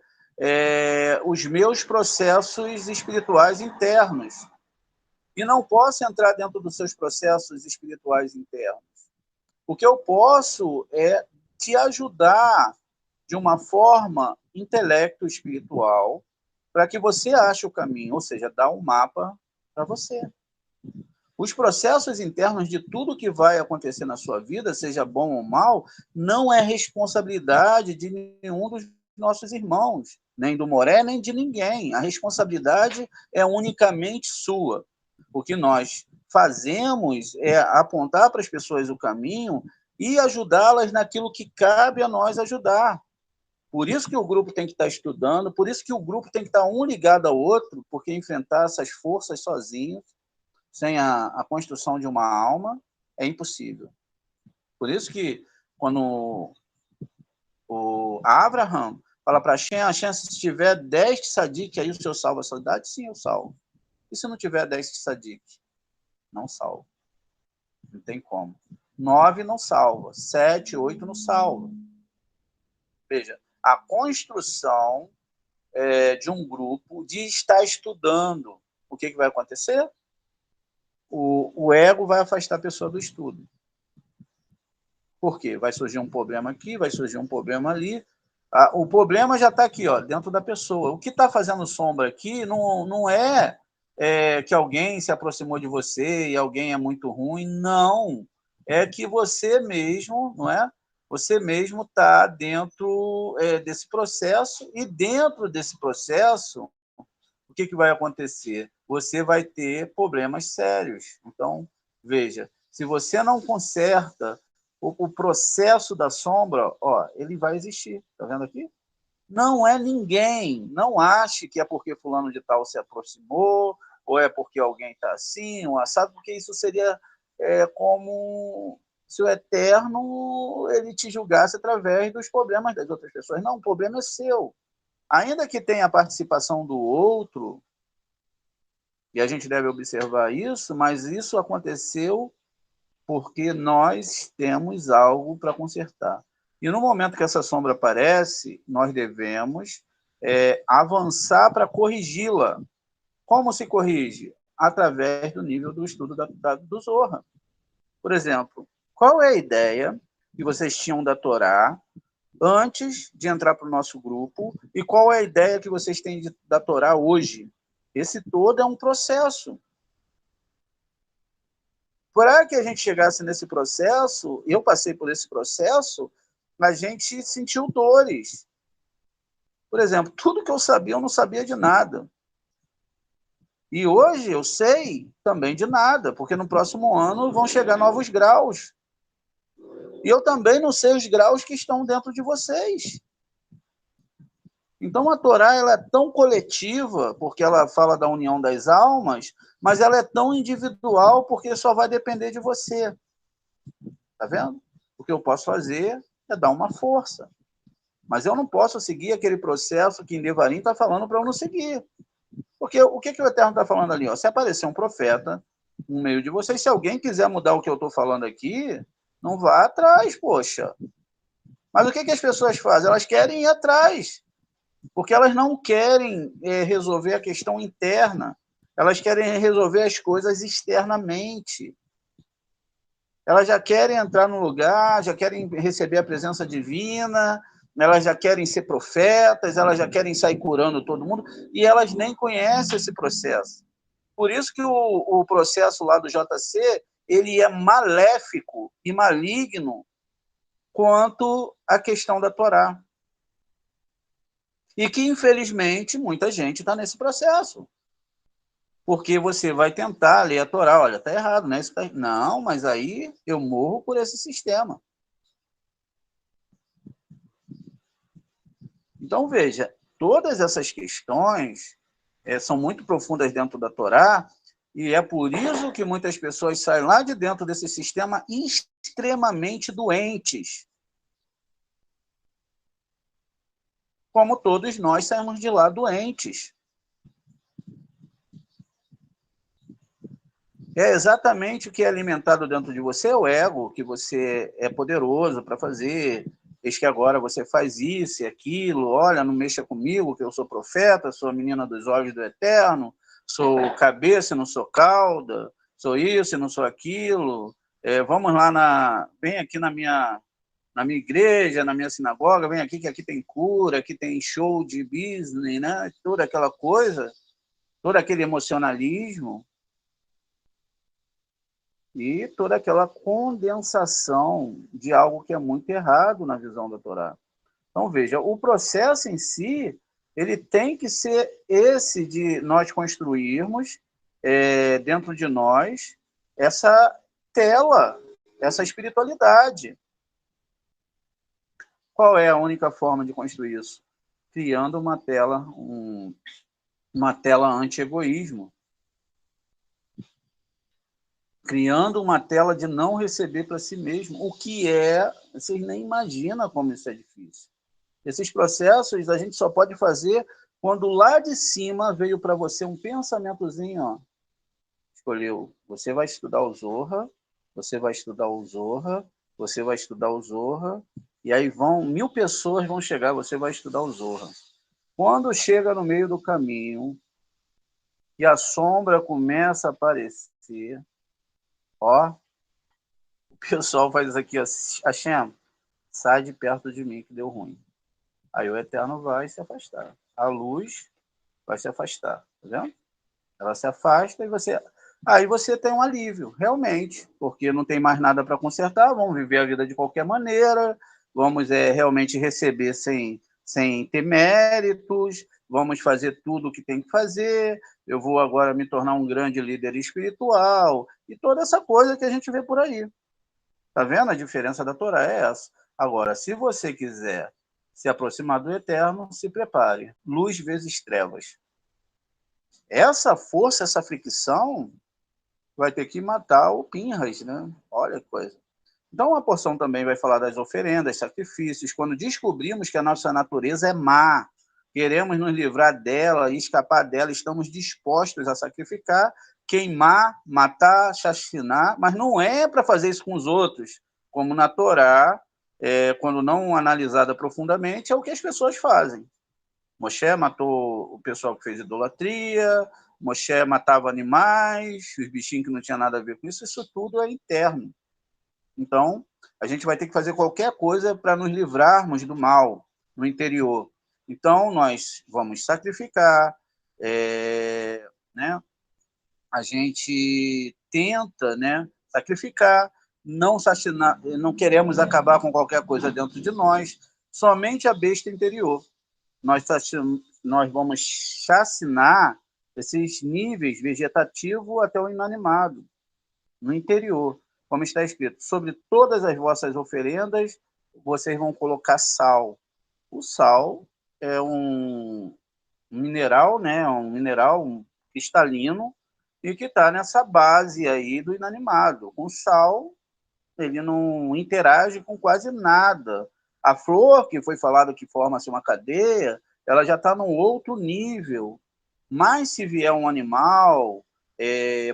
os meus processos espirituais internos. E não posso entrar dentro dos seus processos espirituais internos. O que eu posso é te ajudar de uma forma intelecto espiritual para que você ache o caminho, ou seja, dar um mapa para você. Os processos internos de tudo que vai acontecer na sua vida, seja bom ou mal, não é responsabilidade de nenhum dos nossos irmãos, nem do Moré, nem de ninguém. A responsabilidade é unicamente sua. O que nós fazemos é apontar para as pessoas o caminho e ajudá-las naquilo que cabe a nós ajudar. Por isso que o grupo tem que estar estudando, por isso que o grupo tem que estar um ligado ao outro, porque enfrentar essas forças sozinhos, sem a construção de uma alma, é impossível. Por isso que, quando o Abraham fala para Hashem, se tiver 10 tzadik, aí o senhor salva a cidade? Sim, eu salvo. E se não tiver 10 tzadik? Não salvo. Não tem como. 9 não salva. 7, 8 não salva. Veja, a construção de um grupo, de estar estudando, o que vai acontecer? O ego vai afastar a pessoa do estudo. Por quê? Vai surgir um problema aqui, vai surgir um problema ali. O problema já está aqui, ó, dentro da pessoa. O que está fazendo sombra aqui não é, que alguém se aproximou de você e alguém é muito ruim, não. É que você mesmo, não é? Você mesmo está dentro desse processo, e dentro desse processo, o que vai acontecer? Você vai ter problemas sérios. Então, veja, se você não conserta o processo da sombra, ó, ele vai existir. Está vendo aqui? Não é ninguém. Não ache que é porque fulano de tal se aproximou, ou é porque alguém está assim, ou assado, porque isso seria como se o Eterno ele te julgasse através dos problemas das outras pessoas. Não, o problema é seu. Ainda que tenha a participação do outro, e a gente deve observar isso, mas isso aconteceu porque nós temos algo para consertar. E no momento que essa sombra aparece, nós devemos avançar para corrigi-la. Como se corrige? Através do nível do estudo do Zohar. Por exemplo, qual é a ideia que vocês tinham da Torá antes de entrar para o nosso grupo e qual é a ideia que vocês têm da Torá hoje? Esse todo é um processo. Para que a gente chegasse nesse processo, eu passei por esse processo, a gente sentiu dores. Por exemplo, tudo que eu sabia, eu não sabia de nada. E hoje eu sei também de nada, porque no próximo ano vão chegar novos graus. E eu também não sei os graus que estão dentro de vocês. Então a Torá ela é tão coletiva, porque ela fala da união das almas, mas ela é tão individual, porque só vai depender de você. Tá vendo? O que eu posso fazer é dar uma força. Mas eu não posso seguir aquele processo que Nevarim está falando para eu não seguir. Porque o que o Eterno está falando ali? Ó? Se aparecer um profeta no meio de vocês, se alguém quiser mudar o que eu estou falando aqui, não vá atrás, poxa. Mas o que as pessoas fazem? Elas querem ir atrás, porque elas não querem resolver a questão interna. Elas querem resolver as coisas externamente. Elas já querem entrar no lugar, já querem receber a presença divina, elas já querem ser profetas, elas já querem sair curando todo mundo, e elas nem conhecem esse processo. Por isso que o processo lá do JC, ele é maléfico e maligno quanto à questão da Torá. E que, infelizmente, muita gente está nesse processo. Porque você vai tentar ler a Torá, olha, está errado, né? Isso tá... Não, mas aí eu morro por esse sistema. Então, veja, todas essas questões são muito profundas dentro da Torá, e é por isso que muitas pessoas saem lá de dentro desse sistema extremamente doentes. Como todos nós saímos de lá doentes. É exatamente o que é alimentado dentro de você, é o ego, que você é poderoso para fazer, eis que agora você faz isso e aquilo, olha, não mexa comigo, que eu sou profeta, sou a menina dos olhos do Eterno, sou cabeça e não sou cauda, sou isso e não sou aquilo, vamos lá, vem aqui na minha igreja, na minha sinagoga, vem aqui que aqui tem cura, aqui tem show de business, né? Toda aquela coisa, todo aquele emocionalismo, e toda aquela condensação de algo que é muito errado na visão da Torá. Então, veja, o processo em si, ele tem que ser esse de nós construirmos dentro de nós essa tela, essa espiritualidade. Qual é a única forma de construir isso? Criando uma tela, uma tela anti-egoísmo. Criando uma tela de não receber para si mesmo, o que vocês nem imaginam como isso é difícil. Esses processos a gente só pode fazer quando lá de cima veio para você um pensamentozinho, ó, escolheu, você vai estudar o Zohar, você vai estudar o Zohar, você vai estudar o Zohar, e aí 1000 pessoas vão chegar, você vai estudar o Zohar. Quando chega no meio do caminho e a sombra começa a aparecer, ó, o pessoal faz aqui, ó, Hashem, sai de perto de mim que deu ruim. Aí o Eterno vai se afastar. A luz vai se afastar, tá vendo? Ela se afasta e você... Aí você tem um alívio, realmente, porque não tem mais nada para consertar, vamos viver a vida de qualquer maneira, vamos realmente receber sem ter méritos, vamos fazer tudo o que tem que fazer, eu vou agora me tornar um grande líder espiritual, e toda essa coisa que a gente vê por aí. Tá vendo? A diferença da Torá é essa. Agora, se você quiser se aproximar do Eterno, se prepare. Luz vezes trevas. Essa força, essa fricção, vai ter que matar o Pinhas, né? Olha que coisa. Então, a porção também vai falar das oferendas, sacrifícios. Quando descobrimos que a nossa natureza é má, queremos nos livrar dela e escapar dela, estamos dispostos a sacrificar, queimar, matar, chastinar, mas não é para fazer isso com os outros, como na Torá, quando não analisada profundamente, é o que as pessoas fazem. Moshe matou o pessoal que fez idolatria, Moshe matava animais, os bichinhos que não tinham nada a ver com isso, isso tudo é interno. Então, a gente vai ter que fazer qualquer coisa para nos livrarmos do mal no interior. Então, nós vamos sacrificar, né? A gente tenta, né, sacrificar, não queremos acabar com qualquer coisa dentro de nós, somente a besta interior. Nós vamos chacinar esses níveis vegetativo até o inanimado, no interior. Como está escrito, sobre todas as vossas oferendas, vocês vão colocar sal. O sal é um mineral, né? Um mineral cristalino, e que está nessa base aí do inanimado. Com sal, ele não interage com quase nada. A flor, que foi falado que forma-se uma cadeia, ela já está num outro nível. Mas se vier um animal,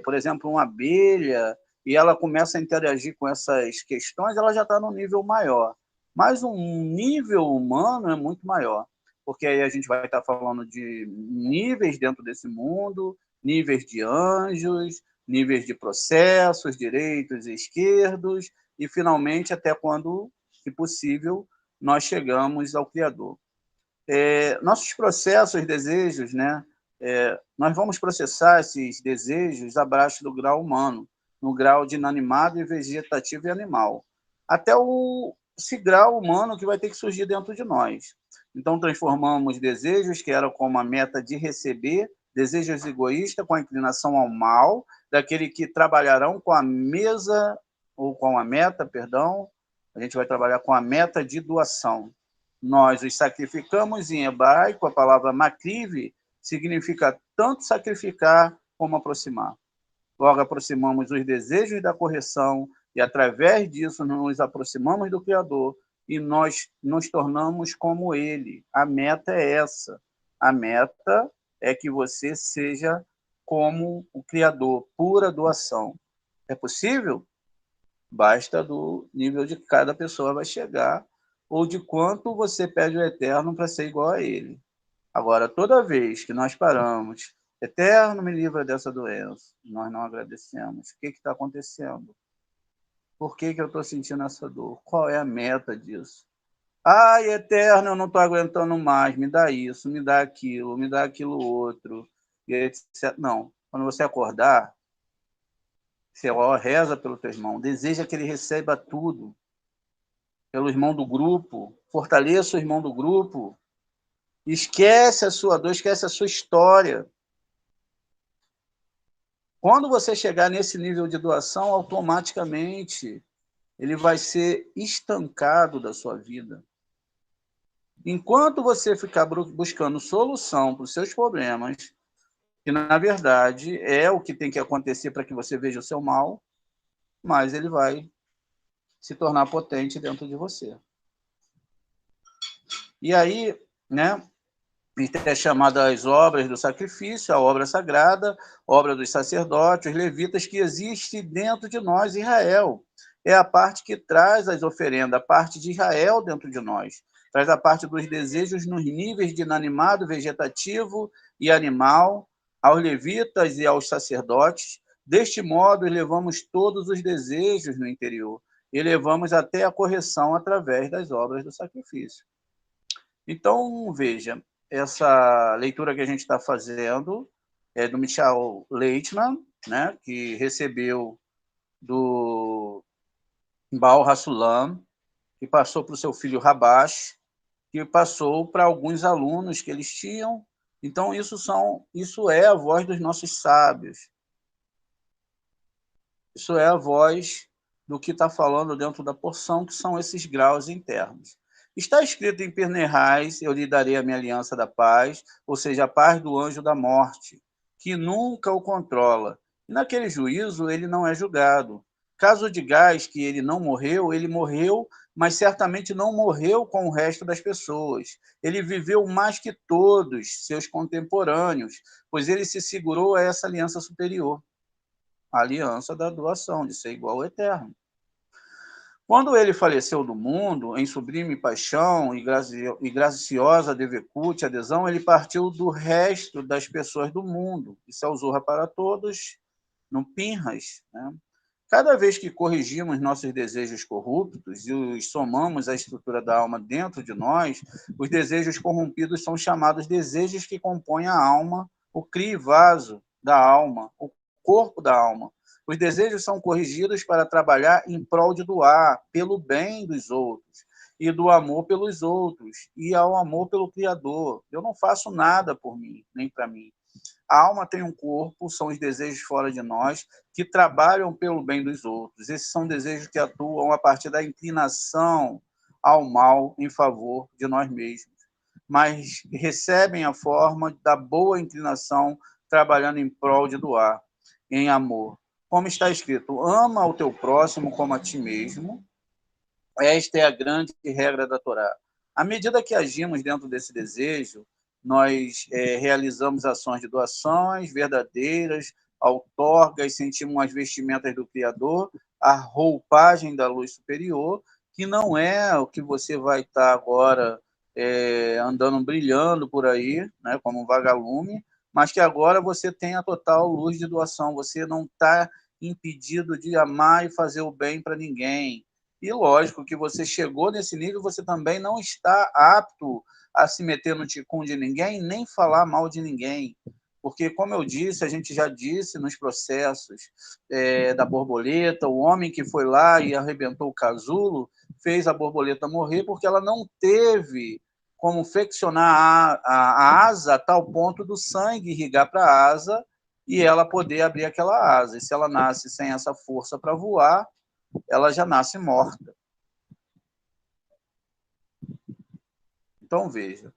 por exemplo, uma abelha, e ela começa a interagir com essas questões, ela já está num nível maior. Mas um nível humano é muito maior, porque aí a gente vai estar falando de níveis dentro desse mundo, níveis de anjos, níveis de processos, direitos e esquerdos, e finalmente até quando, se possível, nós chegamos ao Criador. Nossos processos, desejos, né? Nós vamos processar esses desejos abaixo do grau humano, no grau de inanimado e vegetativo e animal, até esse grau humano que vai ter que surgir dentro de nós. Então, transformamos desejos que eram como a meta de receber, desejos egoístas com a inclinação ao mal, daquele que trabalharão com a mesa, ou com a meta, perdão, a gente vai trabalhar com a meta de doação. Nós os sacrificamos em hebraico, a palavra makriv significa tanto sacrificar como aproximar. Logo, aproximamos os desejos da correção e, através disso, nos aproximamos do Criador e nós nos tornamos como Ele. A meta é essa. A meta é que você seja como o Criador, pura doação. É possível? Basta do nível de que cada pessoa vai chegar ou de quanto você pede ao Eterno para ser igual a Ele. Agora, toda vez que nós paramos, Eterno, me livra dessa doença, nós não agradecemos. O que está acontecendo? Por que eu estou sentindo essa dor? Qual é a meta disso? Ai, Eterno, eu não estou aguentando mais, me dá isso, me dá aquilo outro, e etc. Não, quando você acordar, você reza pelo teu irmão, deseja que ele receba tudo, pelo irmão do grupo, fortaleça o irmão do grupo, esquece a sua dor, esquece a sua história. Quando você chegar nesse nível de doação, automaticamente ele vai ser estancado da sua vida. Enquanto você ficar buscando solução para os seus problemas, que na verdade é o que tem que acontecer para que você veja o seu mal, mas ele vai se tornar potente dentro de você. E aí, né, é chamada as obras do sacrifício, a obra sagrada, obra dos sacerdotes, os levitas, que existe dentro de nós, Israel. É a parte que traz as oferendas, a parte de Israel dentro de nós. Traz a parte dos desejos nos níveis de inanimado, vegetativo e animal, aos levitas e aos sacerdotes. Deste modo, levamos todos os desejos no interior e levamos até a correção através das obras do sacrifício. Então, veja, essa leitura que a gente está fazendo é do Michel Leitman, né, que recebeu do Baal Hassulam, que passou para o seu filho Rabash, que passou para alguns alunos que eles tinham. Então, isso é a voz dos nossos sábios. Isso é a voz do que está falando dentro da porção, que são esses graus internos. Está escrito em Pirnerrais, eu lhe darei a minha aliança da paz, ou seja, a paz do anjo da morte, que nunca o controla. E naquele juízo ele não é julgado. Caso digais que ele morreu, mas certamente não morreu com o resto das pessoas. Ele viveu mais que todos seus contemporâneos, pois ele se segurou a essa aliança superior, a aliança da doação, de ser igual ao eterno. Quando ele faleceu do mundo, em sublime paixão e graciosa devecute, adesão, ele partiu do resto das pessoas do mundo, e se ausurra para todos no Pinhas. Né? Cada vez que corrigimos nossos desejos corruptos e os somamos à estrutura da alma dentro de nós, os desejos corrompidos são chamados desejos que compõem a alma, o crivaso da alma, o corpo da alma. Os desejos são corrigidos para trabalhar em prol de doar, pelo bem dos outros, e do amor pelos outros, e ao amor pelo Criador. Eu não faço nada por mim, nem para mim. A alma tem um corpo, são os desejos fora de nós, que trabalham pelo bem dos outros. Esses são desejos que atuam a partir da inclinação ao mal em favor de nós mesmos, mas recebem a forma da boa inclinação trabalhando em prol de doar, em amor. Como está escrito, ama o teu próximo como a ti mesmo. Esta é a grande regra da Torá. À medida que agimos dentro desse desejo, nós realizamos ações de doações verdadeiras, outorgas, sentimos as vestimentas do Criador, a roupagem da luz superior, que não é o que você vai estar agora andando brilhando por aí, né, como um vagalume, mas que agora você tem a total luz de doação, você não está impedido de amar e fazer o bem para ninguém. E lógico que você chegou nesse nível, você também não está apto a se meter no ticum de ninguém, nem falar mal de ninguém. Porque, como eu disse, a gente já disse nos processos da borboleta, o homem que foi lá e arrebentou o casulo, fez a borboleta morrer porque ela não teve como flexionar a asa a tal ponto do sangue irrigar para a asa e ela poder abrir aquela asa. E se ela nasce sem essa força para voar, ela já nasce morta. Então, veja.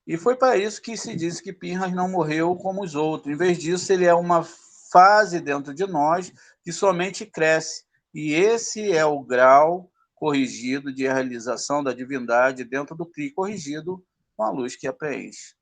E foi para isso que se diz que Pinhas não morreu como os outros. Em vez disso, ele é uma fase dentro de nós que somente cresce. E esse é o grau corrigido de realização da divindade dentro do CRI corrigido com a luz que a preenche.